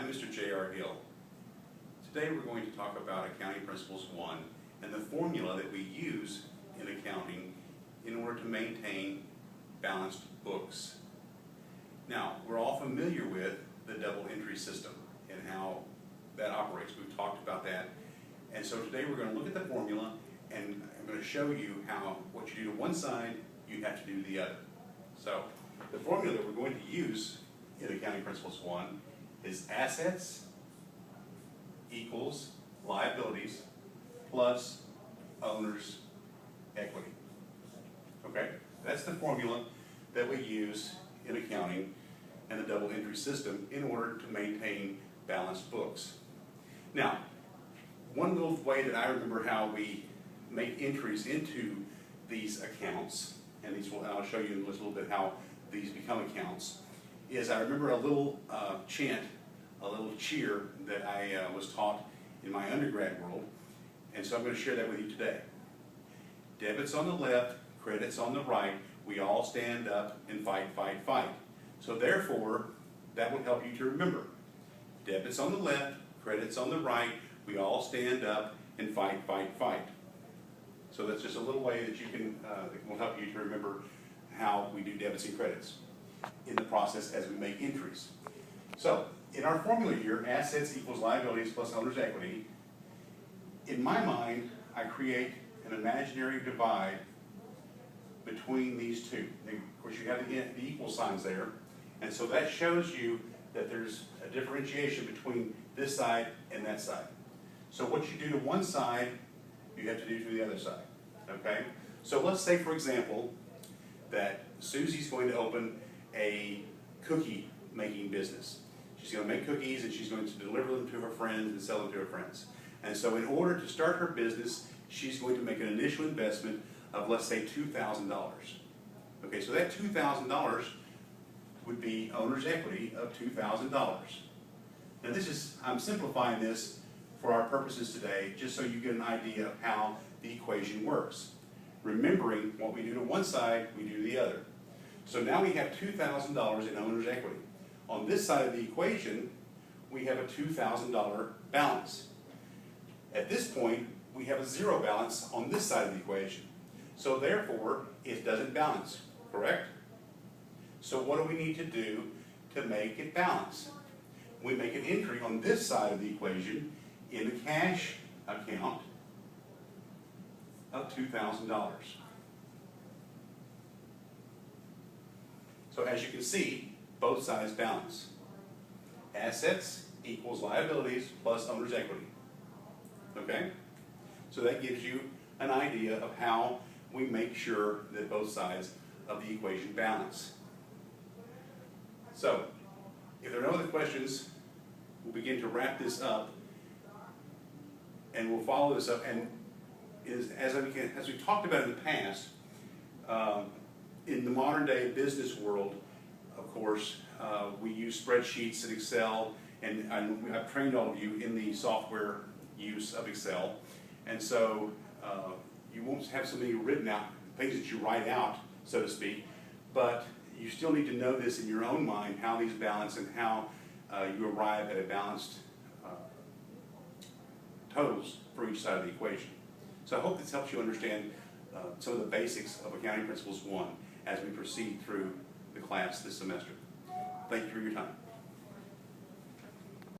I'm Mr. J.R. Hill. Today we're going to talk about Accounting Principles 1 and the formula that we use in accounting in order to maintain balanced books. Now, we're all familiar with the double entry system and how that operates. We've talked about that. And so today we're going to look at the formula, and I'm going to show you how what you do to one side, you have to do to the other. So the formula that we're going to use in Accounting Principles 1 is assets equals liabilities plus owner's equity. Okay? That's the formula that we use in accounting and the double entry system in order to maintain balanced books. Now, one little way that I remember how we make entries into these accounts, and I'll show you in a little bit how these become accounts, is I remember a little chant, a little cheer that I was taught in my undergrad world, and so I'm going to share that with you today. Debits on the left, credits on the right, we all stand up and fight, fight, fight. So therefore, that will help you to remember. Debits on the left, credits on the right, we all stand up and fight, fight, fight. So that's just a little way that you can, that will help you to remember how we do debits and credits in the process as we make entries. So, in our formula here, assets equals liabilities plus owner's equity, in my mind, I create an imaginary divide between these two. Of course, you have the equal signs there, and so that shows you that there's a differentiation between this side and that side. So what you do to one side, you have to do to the other side, okay? So let's say, for example, that Susie's going to open a cookie making business. She's going to make cookies and she's going to deliver them to her friends and sell them to her friends. And so in order to start her business, she's going to make an initial investment of, let's say, $2,000. Okay, so that $2,000 would be owner's equity of $2,000. Now I'm simplifying this for our purposes today, just so you get an idea of how the equation works. Remembering what we do to one side, we do to the other. So now we have $2,000 in owner's equity. On this side of the equation, we have a $2,000 balance. At this point, we have a zero balance on this side of the equation. So therefore, it doesn't balance, correct? So what do we need to do to make it balance? We make an entry on this side of the equation in the cash account of $2,000. So as you can see, both sides balance. Assets equals liabilities plus owner's equity. Okay? So that gives you an idea of how we make sure that both sides of the equation balance. So, if there are no other questions, we'll begin to wrap this up, and we'll follow this up. And as we talked about in the past, in the modern day business world, of course, we use spreadsheets and Excel, and I've trained all of you in the software use of Excel. And so you won't have so many written out things that you write out, so to speak, but you still need to know this in your own mind, how these balance and how you arrive at a balanced totals for each side of the equation. So I hope this helps you understand some of the basics of Accounting Principles 1 as we proceed through the class this semester. Thank you for your time.